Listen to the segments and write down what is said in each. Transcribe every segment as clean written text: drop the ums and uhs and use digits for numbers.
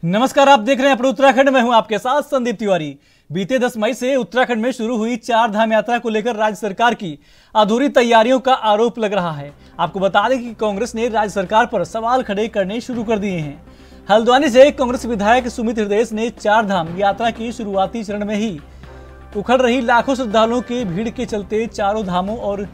नमस्कार, आप देख रहे हैं अपने उत्तराखंड में हूं आपके साथ संदीप तिवारी। बीते 10 मई से उत्तराखंड में शुरू हुई चार धाम यात्रा को लेकर राज्य सरकार की अधूरी तैयारियों का आरोप लग रहा है। आपको बता दें कि कांग्रेस ने राज्य सरकार पर सवाल खड़े करने शुरू कर दिए हैं। हल्द्वानी से कांग्रेस विधायक सुमित हृदय ने चार धाम यात्रा की शुरुआती चरण में ही उखड़ रही लाखों श्रद्धालुओं की भीड़ के चलते चारों धामों और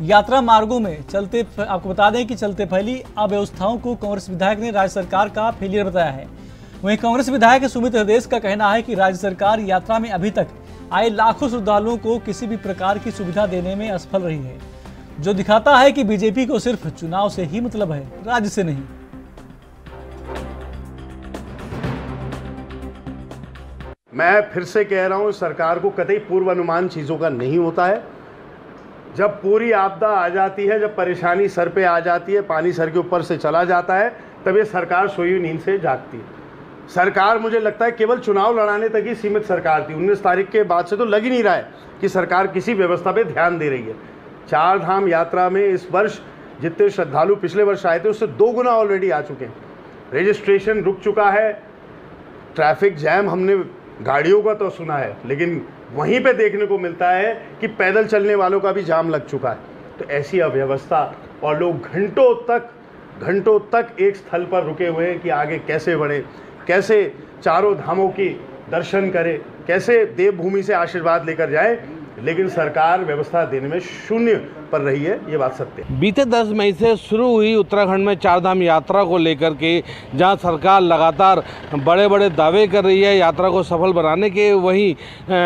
यात्रा मार्गों में आपको बता दें कि चलते फैली अव्यवस्थाओं को कांग्रेस विधायक ने राज्य सरकार का फेलियर बताया है। वहीं कांग्रेस विधायक सुमित हृदय का कहना है कि राज्य सरकार यात्रा में अभी तक आए लाखों श्रद्धालुओं को किसी भी प्रकार की सुविधा देने में असफल रही है, जो दिखाता है कि बीजेपी को सिर्फ चुनाव से ही मतलब है, राज्य से नहीं। मैं फिर से कह रहा हूं, सरकार को कतई पूर्वानुमान चीज़ों का नहीं होता है। जब पूरी आपदा आ जाती है, जब परेशानी सर पे आ जाती है, पानी सर के ऊपर से चला जाता है, तब ये सरकार सोई हुई नींद से जागती है। सरकार, मुझे लगता है, केवल चुनाव लड़ाने तक ही सीमित सरकार थी। 19 तारीख के बाद से तो लग ही नहीं रहा है कि सरकार किसी व्यवस्था पे ध्यान दे रही है। चार धाम यात्रा में इस वर्ष जितने श्रद्धालु पिछले वर्ष आए थे, उससे 2 गुना ऑलरेडी आ चुके हैं। रजिस्ट्रेशन रुक चुका है, ट्रैफिक जैम हमने गाड़ियों का तो सुना है, लेकिन वहीं पे देखने को मिलता है कि पैदल चलने वालों का भी जाम लग चुका है। तो ऐसी अव्यवस्था, और लोग घंटों तक एक स्थल पर रुके हुए हैं कि आगे कैसे बढ़े, कैसे चारों धामों की दर्शन करे, कैसे देवभूमि से आशीर्वाद लेकर जाए, लेकिन सरकार व्यवस्था देने में शून्य पर रही है, ये बात सत्य है। बीते 10 मई से शुरू हुई उत्तराखंड में चारधाम यात्रा को लेकर के जहां सरकार लगातार बड़े बड़े दावे कर रही है यात्रा को सफल बनाने के, वहीं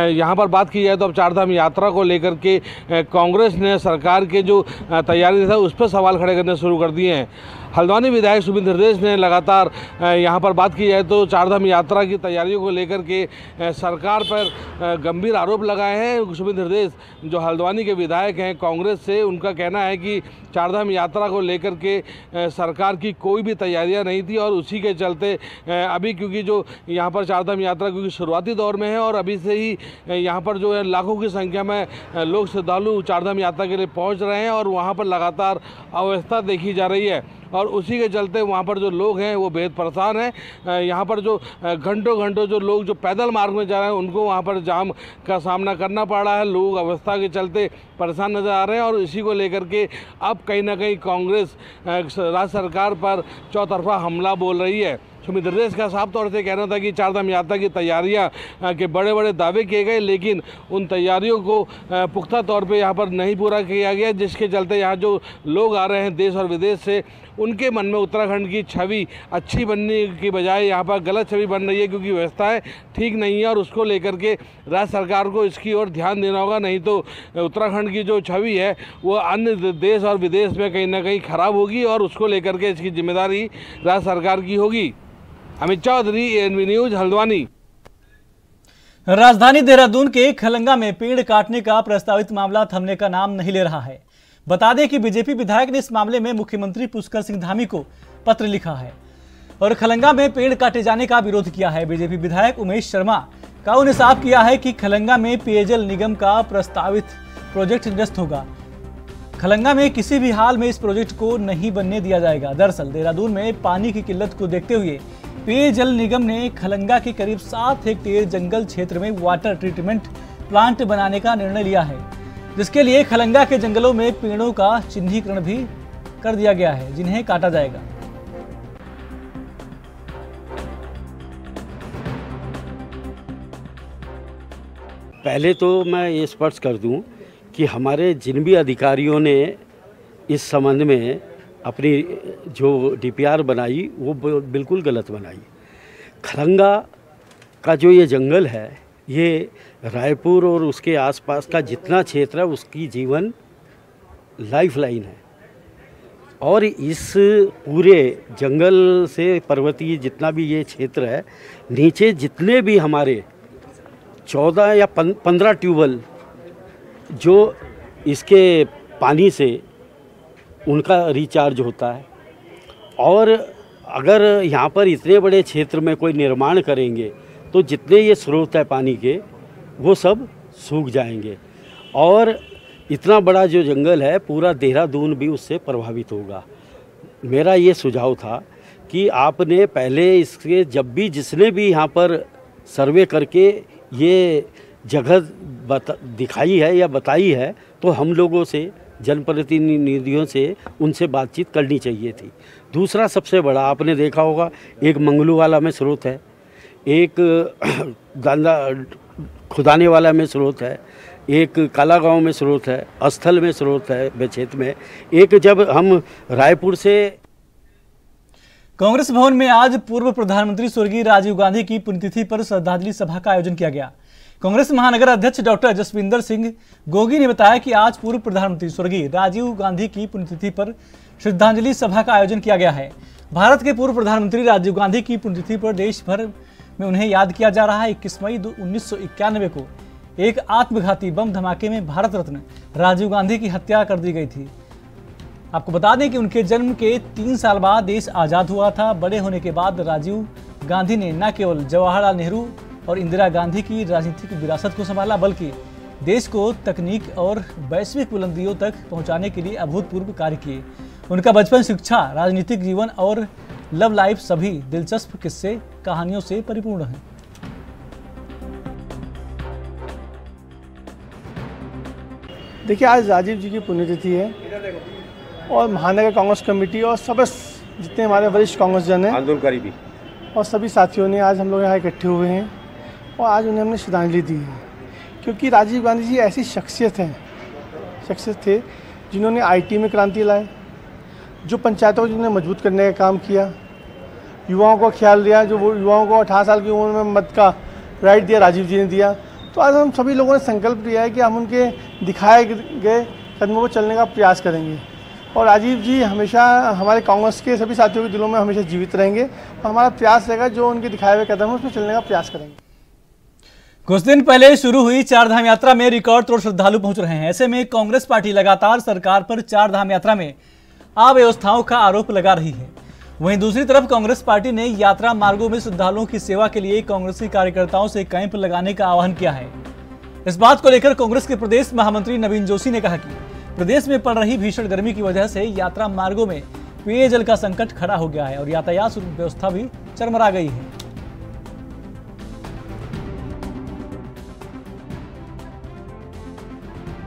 यहां पर बात की जाए तो अब चारधाम यात्रा को लेकर के कांग्रेस ने सरकार के जो तैयारी था उस पर सवाल खड़े करने शुरू कर दिए हैं। हल्द्वानी विधायक सुमित हृदय ने लगातार यहाँ पर बात की जाए तो चारधाम यात्रा की तैयारियों को लेकर के सरकार पर गंभीर आरोप लगाए हैं। सुमित हृदय जो हल्द्वानी के विधायक हैं कांग्रेस से, उनका कहना है कि चारधाम यात्रा को लेकर के सरकार की कोई भी तैयारियां नहीं थी, और उसी के चलते अभी क्योंकि जो यहाँ पर चारधाम यात्रा क्योंकि शुरुआती दौर में है और अभी से ही यहाँ पर जो है लाखों की संख्या में लोग श्रद्धालु चारधाम यात्रा के लिए पहुँच रहे हैं और वहाँ पर लगातार अव्यवस्था देखी जा रही है, और उसी के चलते वहाँ पर जो लोग हैं वो बेहद परेशान हैं। यहाँ पर जो घंटों जो लोग जो पैदल मार्ग में जा रहे हैं उनको वहाँ पर जाम का सामना करना पड़ रहा है। लोग अवस्था के चलते परेशान नज़र आ रहे हैं, और इसी को लेकर के अब कहीं ना कहीं कांग्रेस राज्य सरकार पर चौतरफा हमला बोल रही है। सुमित हृदय का साफ तौर से कहना था कि चारधाम यात्रा की तैयारियां के बड़े बड़े दावे किए गए, लेकिन उन तैयारियों को पुख्ता तौर पे यहाँ पर नहीं पूरा किया गया, जिसके चलते यहाँ जो लोग आ रहे हैं देश और विदेश से, उनके मन में उत्तराखंड की छवि अच्छी बनने की बजाय यहाँ पर गलत छवि बन रही है, क्योंकि व्यवस्थाएं ठीक नहीं है, और उसको लेकर के राज्य सरकार को इसकी ओर ध्यान देना होगा। नहीं तो उत्तराखंड की जो छवि है वो अन्य देश और विदेश में कहीं ना कहीं खराब होगी, और उसको लेकर के इसकी जिम्मेदारी राज्य सरकार की होगी। Amit Chaudhary, ANB news, Haldwani. राजधानी देहरादून के खलंगा में पेड़ काटने का प्रस्तावित मामला थमने का नाम नहीं ले रहा है। बता दें कि बीजेपी विधायक ने इस मामले में मुख्यमंत्री पुष्कर सिंह धामी को पत्र लिखा है और खलंगा में पेड़ काटे जाने का विरोध किया है। बीजेपी विधायक उमेश शर्मा काऊ ने साफ किया है कि खलंगा में पेयजल निगम का प्रस्तावित प्रोजेक्ट निरस्त होगा। खलंगा में किसी भी हाल में इस प्रोजेक्ट को नहीं बनने दिया जाएगा। दरअसल देहरादून में पानी की किल्लत को देखते हुए पेयजल निगम ने खलंगा के करीब 7 हेक्टेयर जंगल क्षेत्र में वाटर ट्रीटमेंट प्लांट बनाने का निर्णय लिया है, जिसके लिए खलंगा के जंगलों में पेड़ों का चिन्हीकरण भी कर दिया गया है, जिन्हें काटा जाएगा। पहले तो मैं ये स्पष्ट कर दूं कि हमारे जिन भी अधिकारियों ने इस संबंध में अपनी जो डीपीआर बनाई वो बिल्कुल गलत बनाई। खलंगा का जो ये जंगल है, ये रायपुर और उसके आसपास का जितना क्षेत्र है उसकी जीवन लाइफलाइन है, और इस पूरे जंगल से पर्वतीय जितना भी ये क्षेत्र है, नीचे जितने भी हमारे 14 या 15 ट्यूबवेल जो इसके पानी से उनका रिचार्ज होता है, और अगर यहाँ पर इतने बड़े क्षेत्र में कोई निर्माण करेंगे तो जितने ये स्रोत है पानी के वो सब सूख जाएंगे, और इतना बड़ा जो जंगल है पूरा देहरादून भी उससे प्रभावित होगा। मेरा ये सुझाव था कि आपने पहले इसके जब भी जिसने भी यहाँ पर सर्वे करके ये जगह दिखाई है या बताई है, तो हम लोगों से, जनप्रतिनिधियों से उनसे बातचीत करनी चाहिए थी। दूसरा सबसे बड़ा आपने देखा होगा, एक मंगलूवाला में स्रोत है, एक दांदा खुदाने वाला में स्रोत है, एक काला गांव में स्रोत है, अस्थल में स्रोत है बेचेत में, एक जब हम रायपुर से। कांग्रेस भवन में आज पूर्व प्रधानमंत्री स्वर्गीय राजीव गांधी की पुण्यतिथि पर श्रद्धांजलि सभा का आयोजन किया गया। कांग्रेस महानगर अध्यक्ष डॉक्टर जसविंदर सिंह गोगी ने बताया कि आज पूर्व प्रधानमंत्री स्वर्गीय राजीव गांधी की पुण्यतिथि पर श्रद्धांजलि सभा का आयोजन किया गया है। भारत के पूर्व प्रधानमंत्री राजीव गांधी की पुण्यतिथि पर देश भर में उन्हें याद किया जा रहा है। 21 मई 1991 को एक आत्मघाती बम धमाके में भारत रत्न राजीव गांधी की हत्या कर दी गई थी। आपको बता दें कि उनके जन्म के 3 साल बाद देश आजाद हुआ था। बड़े होने के बाद राजीव गांधी ने न केवल जवाहरलाल नेहरू और इंदिरा गांधी की राजनीतिक विरासत को संभाला, बल्कि देश को तकनीक और वैश्विक बुलंदियों तक पहुंचाने के लिए अभूतपूर्व कार्य किए। उनका बचपन, शिक्षा, राजनीतिक जीवन और लव लाइफ सभी दिलचस्प किस्से कहानियों से परिपूर्ण हैं। देखिए, आज राजीव जी की पुण्यतिथि है और महानगर कांग्रेस कमेटी और सब जितने हमारे वरिष्ठ कांग्रेस जन हैं, आंदोलनकारी भी, और सभी साथियों ने आज हम लोग यहाँ इकट्ठे हुए हैं और आज उन्हें हमने श्रद्धांजलि दी है। क्योंकि राजीव गांधी जी ऐसी शख्सियत थे जिन्होंने आईटी में क्रांति लाए, जो पंचायतों को जिन्होंने मजबूत करने का काम किया, युवाओं को ख्याल दिया, जो वो युवाओं को 18 साल की उम्र में मत का राइट दिया, राजीव जी ने दिया। तो आज हम सभी लोगों ने संकल्प लिया है कि हम उनके दिखाए गए कदमों पर चलने का प्रयास करेंगे और राजीव जी हमेशा हमारे कांग्रेस के सभी साथियों के दिलों में हमेशा जीवित रहेंगे और हमारा प्रयास रहेगा जो उनके दिखाए हुए कदम है उसमें चलने का प्रयास करेंगे। कुछ दिन पहले शुरू हुई चारधाम यात्रा में रिकॉर्ड तोड़ श्रद्धालु पहुंच रहे हैं। ऐसे में कांग्रेस पार्टी लगातार सरकार पर चारधाम यात्रा में अव्यवस्थाओं का आरोप लगा रही है। वहीं दूसरी तरफ कांग्रेस पार्टी ने यात्रा मार्गों में श्रद्धालुओं की सेवा के लिए कांग्रेसी कार्यकर्ताओं से कैंप लगाने का आह्वान किया है। इस बात को लेकर कांग्रेस के प्रदेश महामंत्री नवीन जोशी ने कहा कि प्रदेश में पड़ रही भीषण गर्मी की वजह से यात्रा मार्गों में पेयजल का संकट खड़ा हो गया है और यातायात व्यवस्था भी चरमरा गई है।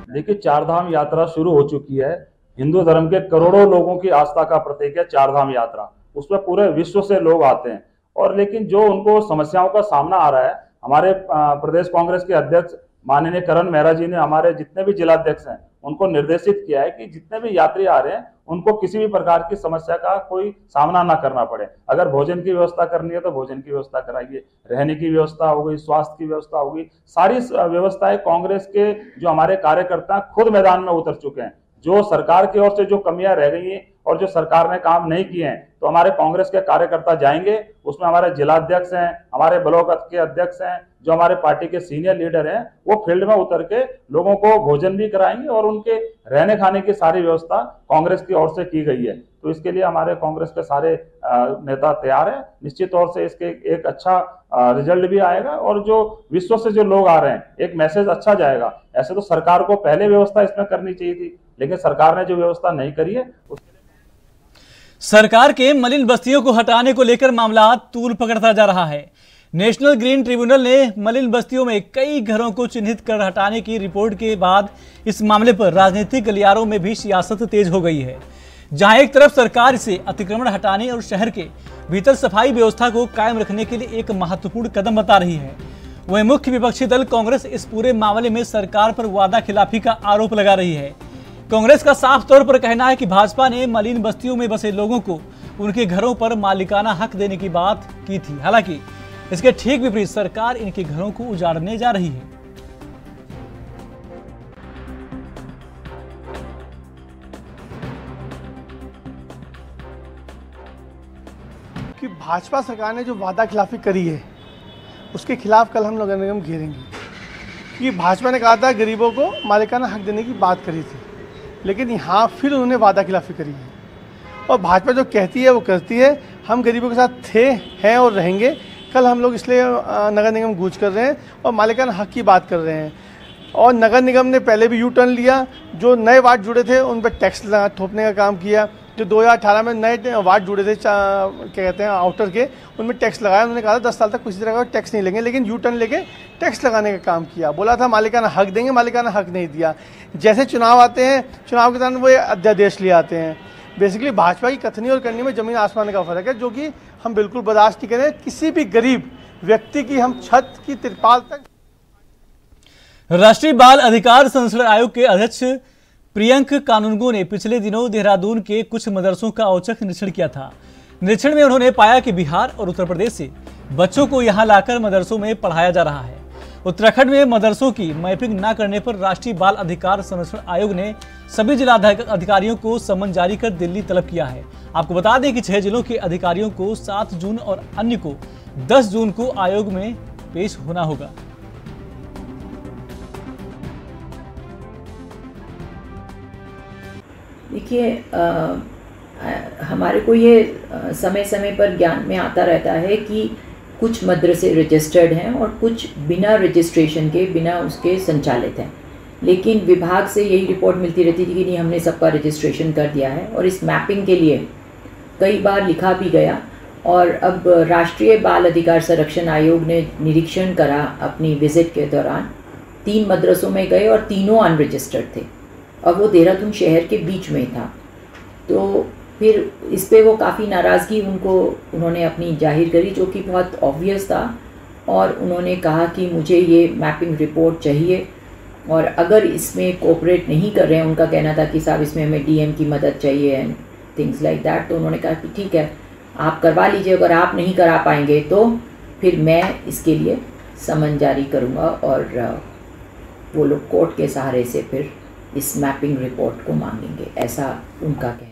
देखिए, चारधाम यात्रा शुरू हो चुकी है। हिंदू धर्म के करोड़ों लोगों की आस्था का प्रतीक है चारधाम यात्रा। उसमें पूरे विश्व से लोग आते हैं और लेकिन जो उनको समस्याओं का सामना आ रहा है, हमारे प्रदेश कांग्रेस के अध्यक्ष माननीय करण मेहरा जी ने हमारे जितने भी जिलाध्यक्ष हैं उनको निर्देशित किया है कि जितने भी यात्री आ रहे हैं उनको किसी भी प्रकार की समस्या का कोई सामना ना करना पड़े। अगर भोजन की व्यवस्था करनी है तो भोजन की व्यवस्था कराइए, रहने की व्यवस्था होगी, स्वास्थ्य की व्यवस्था होगी, सारी व्यवस्थाएं कांग्रेस के जो हमारे कार्यकर्ता खुद मैदान में उतर चुके हैं। जो सरकार की ओर से जो कमियां रह गई हैं और जो सरकार ने काम नहीं किए हैं तो हमारे कांग्रेस के कार्यकर्ता जाएंगे, उसमें हमारे जिलाध्यक्ष हैं, हमारे ब्लॉक के अध्यक्ष हैं, जो हमारे पार्टी के सीनियर लीडर हैं, वो फील्ड में उतर के लोगों को भोजन भी कराएंगे और उनके रहने खाने की सारी व्यवस्था कांग्रेस की ओर से की गई है। तो इसके लिए हमारे कांग्रेस के सारे नेता तैयार हैं। निश्चित तौर से इसके एक अच्छा रिजल्ट भी आएगा और जो विश्व से जो लोग आ रहे हैं एक मैसेज अच्छा जाएगा। ऐसे तो सरकार को पहले व्यवस्था इसमें करनी चाहिए थी, लेकिन सरकार ने जो व्यवस्था नहीं करी है सरकार के मलिन बस्तियों को हटाने को लेकर मामला तूल पकड़ता जा रहा है। नेशनल ग्रीन ट्रिब्यूनल ने मलिन बस्तियों में कई घरों को चिन्हित कर हटाने की रिपोर्ट के बाद इस मामले पर राजनीतिक गलियारों में भी सियासत तेज हो गई है। जहां एक तरफ सरकार इसे अतिक्रमण हटाने और शहर के भीतर सफाई व्यवस्था को कायम रखने के लिए एक महत्वपूर्ण कदम बता रही है, वहीं मुख्य विपक्षी दल कांग्रेस इस पूरे मामले में सरकार पर वादा खिलाफी का आरोप लगा रही है। कांग्रेस का साफ तौर पर कहना है कि भाजपा ने मलिन बस्तियों में बसे लोगों को उनके घरों पर मालिकाना हक देने की बात की थी। हालांकि इसके ठीक विपरीत सरकार इनके घरों को उजाड़ने जा रही है। कि भाजपा सरकार ने जो वादा खिलाफी करी है उसके खिलाफ कल हम नगर निगम घेरेंगे। कि भाजपा ने कहा था गरीबों को मालिकाना हक देने की बात करी थी, लेकिन यहाँ फिर उन्होंने वादा खिलाफी करी है और भाजपा जो कहती है वो करती है। हम गरीबों के साथ थे, हैं और रहेंगे। कल हम लोग इसलिए नगर निगम गूंज कर रहे हैं और मालिकाना हक की बात कर रहे हैं। और नगर निगम ने पहले भी यू टर्न लिया, जो नए वार्ड जुड़े थे उन पर टैक्स थोपने का काम किया। जो 2018 में नए वार्ड जुड़े थे क्या कहते हैं आउटर के, उनमें टैक्स लगाया। उन्होंने कहा था 10 साल तक किसी तरह का टैक्स नहीं लेंगे, लेकिन यू टर्न लेके टैक्स लगाने का काम किया। बोला था मालिकाना हक देंगे, मालिकाना हक नहीं दिया। जैसे चुनाव आते हैं, चुनाव के दौरान वो अध्यादेश ले आते हैं। बेसिकली भाजपा की कथनी और करनी में ज़मीन आसमान का फ़र्क है, जो कि हम बिल्कुल बर्दाश्त नहीं करें। किसी भी गरीब व्यक्ति की हम छत की तिरपाल तक। राष्ट्रीय बाल अधिकार संरक्षण आयोग के अध्यक्ष प्रियंक कानूनगो ने पिछले दिनों देहरादून के कुछ मदरसों का औचक निरीक्षण किया था। निरीक्षण में उन्होंने पाया कि बिहार और उत्तर प्रदेश से बच्चों को यहां लाकर मदरसों में पढ़ाया जा रहा है। उत्तराखंड में मदरसों की मैपिंग न करने पर राष्ट्रीय बाल अधिकार संरक्षण आयोग ने सभी जिला अधिकारियों को समन जारी कर दिल्ली तलब किया है। आपको बता दें कि 6 जिलों के अधिकारियों को 7 जून और अन्य को 10 जून को आयोग में पेश होना होगा। देखिए, हमारे को ये समय समय पर ज्ञान में आता रहता है कि कुछ मदरसे रजिस्टर्ड हैं और कुछ बिना रजिस्ट्रेशन के, बिना उसके संचालित हैं। लेकिन विभाग से यही रिपोर्ट मिलती रहती थी कि नहीं, हमने सबका रजिस्ट्रेशन कर दिया है। और इस मैपिंग के लिए कई बार लिखा भी गया। और अब राष्ट्रीय बाल अधिकार संरक्षण आयोग ने निरीक्षण करा अपनी विजिट के दौरान। 3 मदरसों में गए और तीनों अनरजिस्टर्ड थे और वो देहरादून शहर के बीच में था। तो फिर इस पे वो काफ़ी नाराज़गी उन्होंने अपनी जाहिर करी, जो कि बहुत ऑब्वियस था। और उन्होंने कहा कि मुझे ये मैपिंग रिपोर्ट चाहिए, और अगर इसमें कोऑपरेट नहीं कर रहे हैं, उनका कहना था कि साहब इसमें हमें डीएम की मदद चाहिए एंड थिंग्स लाइक दैट। तो उन्होंने कहा कि ठीक है, आप करवा लीजिए, अगर आप नहीं करा पाएंगे तो फिर मैं इसके लिए समन जारी करूँगा। और वो लोग कोर्ट के सहारे से फिर इस मैपिंग रिपोर्ट को मांगेंगे, ऐसा उनका कहना।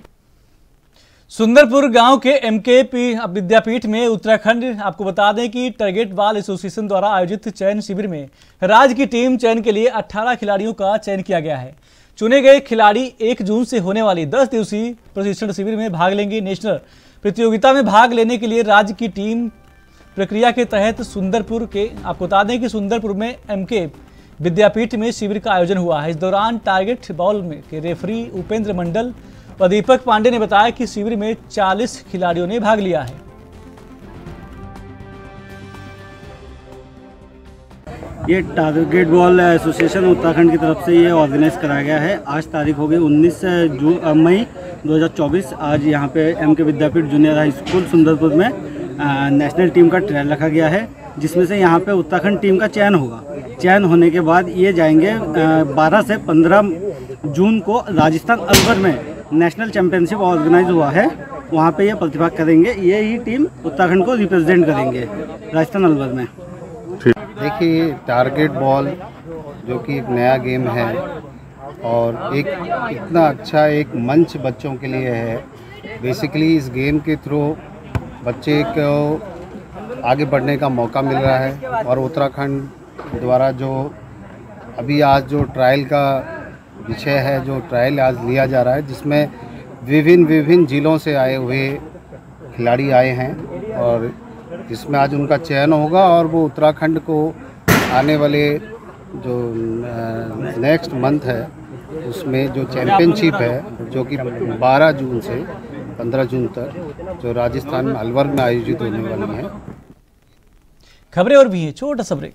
सुंदरपुर गांव के एमके विद्यापीठ में उत्तराखंड, आपको बता दें कि टारगेट बाल एसोसिएशन द्वारा आयोजित चयन शिविर में राज्य की टीम चयन के लिए 18 खिलाड़ियों का चयन किया गया है। चुने गए खिलाड़ी 1 जून से होने वाली 10 दिवसीय प्रशिक्षण शिविर में भाग लेंगे। नेशनल प्रतियोगिता में भाग लेने के लिए राज्य की टीम प्रक्रिया के तहत सुंदरपुर के, आपको बता दें कि सुंदरपुर में एमके विद्यापीठ में शिविर का आयोजन हुआ है। इस दौरान टारगेट बॉल में के रेफरी उपेंद्र मंडल व दीपक पांडे ने बताया कि शिविर में 40 खिलाड़ियों ने भाग लिया है। ये टारगेट बॉल एसोसिएशन उत्तराखंड की तरफ से ये ऑर्गेनाइज कराया गया है। आज तारीख हो गई 19 मई 2024। आज यहाँ पे एमके विद्यापीठ जूनियर हाई स्कूल सुंदरपुर में नेशनल टीम का ट्रायल रखा गया है, जिसमें से यहाँ पे उत्तराखंड टीम का चयन होगा। चयन होने के बाद ये जाएंगे 12 से 15 जून को राजस्थान अलवर में नेशनल चैंपियनशिप ऑर्गेनाइज हुआ है, वहाँ पे ये प्रतिभाग करेंगे। ये ही टीम उत्तराखंड को रिप्रेजेंट करेंगे राजस्थान अलवर में। देखिए, टारगेट बॉल जो कि एक नया गेम है और एक इतना अच्छा एक मंच बच्चों के लिए है। बेसिकली इस गेम के थ्रू बच्चे को आगे बढ़ने का मौका मिल रहा है। और उत्तराखंड द्वारा जो अभी आज जो ट्रायल का विषय है, जो ट्रायल आज लिया जा रहा है, जिसमें विभिन्न जिलों से आए हुए खिलाड़ी आए हैं और जिसमें आज उनका चयन होगा और वो उत्तराखंड को आने वाले जो नेक्स्ट मंथ है उसमें जो चैंपियनशिप है, जो कि 12 जून से 15 जून तक जो राजस्थान में अलवर में आयोजित होने वाली है। खबरें और भी हैं, छोटा सा ब्रेक।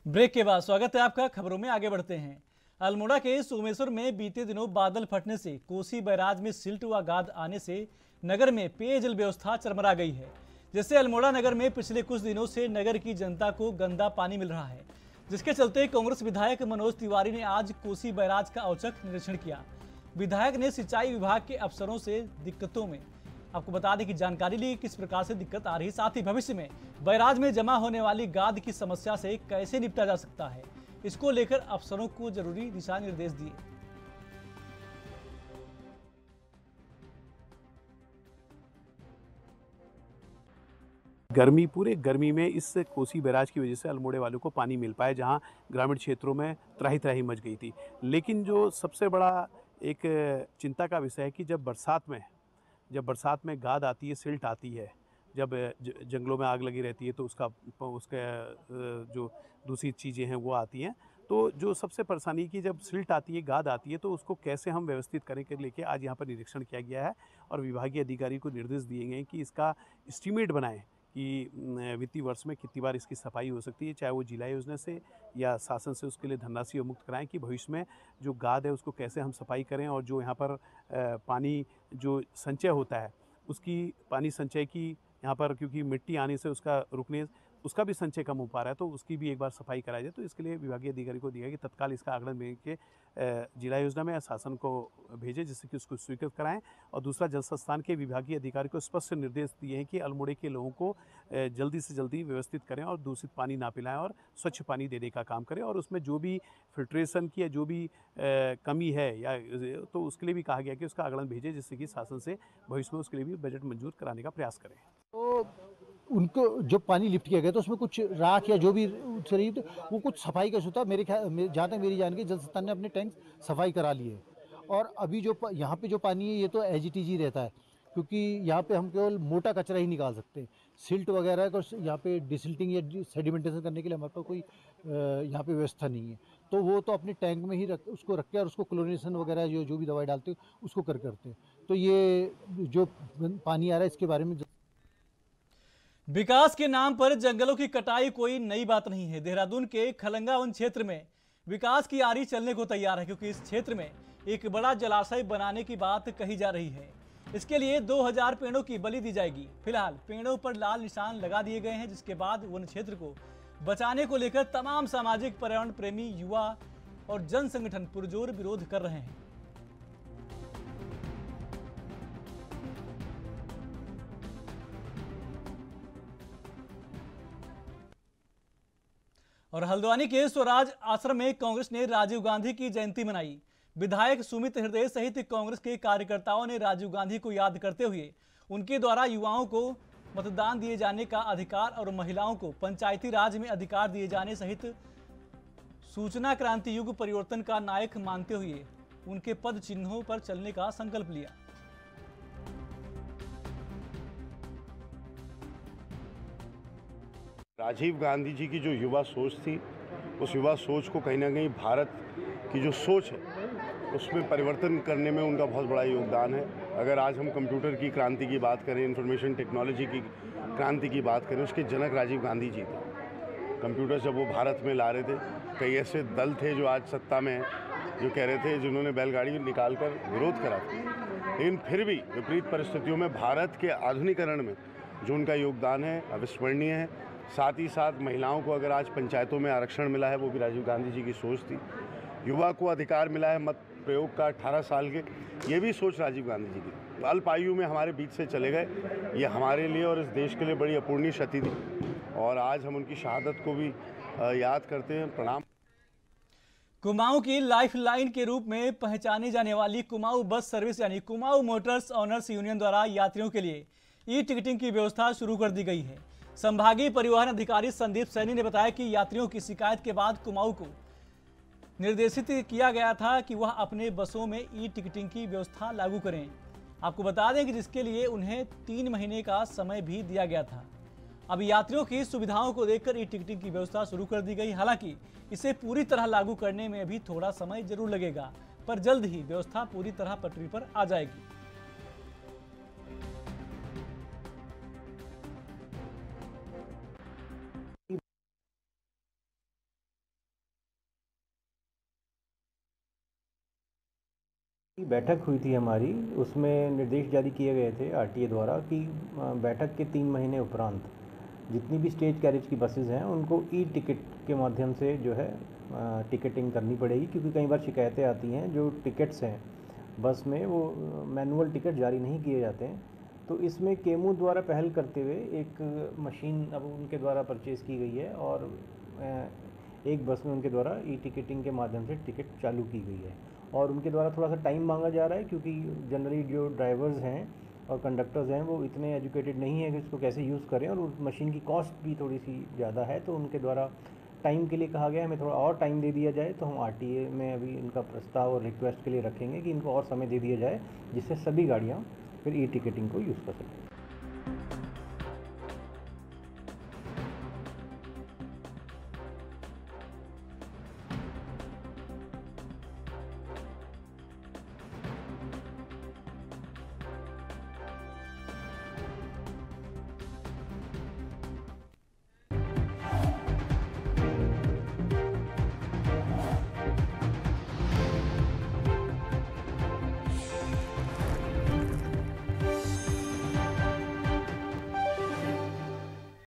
ब्रेक के बाद स्वागत है आपका। खबरों में आगे बढ़ते हैं। अल्मोड़ा के सोमेश्वर में बीते दिनों बादल फटने से कोसी बैराज में सिल्ट व गाद आने से नगर में पेयजल व्यवस्था चरमरा गई है, जिससे अल्मोड़ा नगर में पिछले कुछ दिनों से नगर की जनता को गंदा पानी मिल रहा है, जिसके चलते कांग्रेस विधायक मनोज तिवारी ने आज कोसी बैराज का औचक निरीक्षण किया। विधायक ने सिंचाई विभाग के अफसरों से दिक्कतों में, आपको बता दें कि जानकारी ली किस प्रकार से दिक्कत आ रही, साथ ही भविष्य में बैराज में जमा होने वाली गाद की समस्या से कैसे निपटा जा सकता है, इसको लेकर अफसरों को जरूरी दिशा निर्देश दिए। पूरे गर्मी में इस कोसी बैराज की वजह से अल्मोड़े वालों को पानी मिल पाया, जहां ग्रामीण क्षेत्रों में त्राही त्राही मच गई थी। लेकिन जो सबसे बड़ा एक चिंता का विषय है कि जब बरसात में जब बरसात में गाद आती है, सिल्ट आती है, जब जंगलों में आग लगी रहती है तो उसका जो दूसरी चीज़ें हैं वो आती हैं, तो जो सबसे परेशानी की जब सिल्ट आती है, गाद आती है, तो उसको कैसे हम व्यवस्थित करें के लेके आज यहाँ पर निरीक्षण किया गया है और विभागीय अधिकारी को निर्देश दिए गए हैं कि इसका एस्टीमेट बनाएं कि वित्तीय वर्ष में कितनी बार इसकी सफाई हो सकती है, चाहे वो जिला योजना से या शासन से उसके लिए धनराशि मुक्त कराएं कि भविष्य में जो गाद है उसको कैसे हम सफाई करें और जो यहाँ पर पानी जो संचय होता है उसकी पानी संचय की यहाँ पर, क्योंकि मिट्टी आने से उसका भी संचय कम हो पा रहा है, तो उसकी भी एक बार सफाई कराई जाए। तो इसके लिए विभागीय अधिकारी को दिया कि तत्काल इसका आकलन में के जिला योजना में या शासन को भेजे जिससे कि उसको स्वीकृत कराएं। और दूसरा, जल संस्थान के विभागीय अधिकारी को स्पष्ट निर्देश दिए हैं कि अल्मोड़े के लोगों को जल्दी से जल्दी व्यवस्थित करें और दूषित पानी ना पिलाएं और स्वच्छ पानी देने का काम करें। और उसमें जो भी फिल्ट्रेशन की या जो भी कमी है या तो उसके लिए भी कहा गया कि उसका आकलन भेजे जिससे कि शासन से भविष्य में उसके लिए भी बजट मंजूर कराने का प्रयास करें। तो उनको जो पानी लिफ्ट किया गया तो उसमें कुछ राख या जो भी शरीर वो कुछ सफाई का होता है। मेरे ख्याल जहाँ तक मेरी जानकारी, जल संस्थान ने अपने टैंक सफाई करा लिए और अभी जो यहाँ पे जो पानी है ये तो एजीटीजी रहता है, क्योंकि यहाँ पे हम केवल मोटा कचरा ही निकाल सकते हैं। सिल्ट वगैरह का यहाँ पे डिसिल्टिंग या सेडिमेंटेशन करने के लिए हमारे पास कोई यहाँ पे व्यवस्था नहीं है, तो वो तो अपने टैंक में ही उसको रख के और उसको क्लोरिनेशन वगैरह जो भी दवाई डालते हैं उसको करते हैं। तो ये जो पानी आ रहा है इसके बारे में विकास के नाम पर जंगलों की कटाई कोई नई बात नहीं है। देहरादून के खलंगा वन क्षेत्र में विकास की आरी चलने को तैयार है, क्योंकि इस क्षेत्र में एक बड़ा जलाशय बनाने की बात कही जा रही है। इसके लिए 2000 पेड़ों की बलि दी जाएगी। फिलहाल पेड़ों पर लाल निशान लगा दिए गए हैं, जिसके बाद वन क्षेत्र को बचाने को लेकर तमाम सामाजिक, पर्यावरण प्रेमी, युवा और जन संगठन पुरजोर विरोध कर रहे हैं। और हल्द्वानी के स्वराज आश्रम में कांग्रेस ने राजीव गांधी की जयंती मनाई। विधायक सुमित हृदय सहित कांग्रेस के कार्यकर्ताओं ने राजीव गांधी को याद करते हुए उनके द्वारा युवाओं को मतदान दिए जाने का अधिकार और महिलाओं को पंचायती राज में अधिकार दिए जाने सहित सूचना क्रांति युग परिवर्तन का नायक मानते हुए उनके पद चिन्हों पर चलने का संकल्प लिया। राजीव गांधी जी की जो युवा सोच थी, उस युवा सोच को कहीं ना कहीं भारत की जो सोच है उसमें परिवर्तन करने में उनका बहुत बड़ा योगदान है। अगर आज हम कंप्यूटर की क्रांति की बात करें, इंफॉर्मेशन टेक्नोलॉजी की क्रांति की बात करें, उसके जनक राजीव गांधी जी थे। कंप्यूटर जब वो भारत में ला रहे थे, कई ऐसे दल थे जो आज सत्ता में हैं जो कह रहे थे, जिन्होंने बैलगाड़ी निकाल कर विरोध करा था। लेकिन फिर भी विपरीत परिस्थितियों में भारत के आधुनिकीकरण में जो उनका योगदान है अविस्मरणीय है। साथ ही साथ महिलाओं को अगर आज पंचायतों में आरक्षण मिला है, वो भी राजीव गांधी जी की सोच थी। युवा को अधिकार मिला है मत प्रयोग का 18 साल के, ये भी सोच राजीव गांधी जी की। अल्प आयु में हमारे बीच से चले गए, ये हमारे लिए और इस देश के लिए बड़ी अपूर्णीय क्षति थी और आज हम उनकी शहादत को भी याद करते हैं। प्रणाम। कुमाऊं की लाइफ लाइन के रूप में पहचानी जाने वाली कुमाऊं बस सर्विस यानी कुमाऊं मोटर्स ऑनर्स यूनियन द्वारा यात्रियों के लिए ई टिकटिंग की व्यवस्था शुरू कर दी गई है। संभागीय परिवहन अधिकारी संदीप सैनी ने बताया कि यात्रियों की शिकायत के बाद कुमाऊं को निर्देशित किया गया था कि वह अपने बसों में ई टिकटिंग की व्यवस्था लागू करें। आपको बता दें कि जिसके लिए उन्हें 3 महीने का समय भी दिया गया था। अब यात्रियों की सुविधाओं को देखकर ई टिकटिंग की व्यवस्था शुरू कर दी गई। हालांकि इसे पूरी तरह लागू करने में अभी थोड़ा समय जरूर लगेगा, पर जल्द ही व्यवस्था पूरी तरह पटरी पर आ जाएगी। बैठक हुई थी हमारी, उसमें निर्देश जारी किए गए थे आरटीए द्वारा कि बैठक के 3 महीने उपरांत जितनी भी स्टेज कैरेज की बसेज़ हैं उनको ई टिकट के माध्यम से जो है टिकटिंग करनी पड़ेगी, क्योंकि कई बार शिकायतें आती हैं जो टिकट्स हैं बस में वो मैनुअल टिकट जारी नहीं किए जाते हैं। तो इसमें केमू द्वारा पहल करते हुए एक मशीन अब उनके द्वारा परचेज़ की गई है और एक बस में उनके द्वारा ई टिकटिंग के माध्यम से टिकट चालू की गई है। और उनके द्वारा थोड़ा सा टाइम मांगा जा रहा है, क्योंकि जनरली जो ड्राइवर्स हैं और कंडक्टर्स हैं वो इतने एजुकेटेड नहीं है कि इसको कैसे यूज़ करें, और उस मशीन की कॉस्ट भी थोड़ी सी ज़्यादा है। तो उनके द्वारा टाइम के लिए कहा गया हमें थोड़ा और टाइम दे दिया जाए। तो हम आरटीए में अभी इनका प्रस्ताव और रिक्वेस्ट के लिए रखेंगे कि इनको और समय दे दिया जाए, जिससे सभी गाड़ियाँ फिर ई टिकटिंग को यूज़ कर सकते हैं।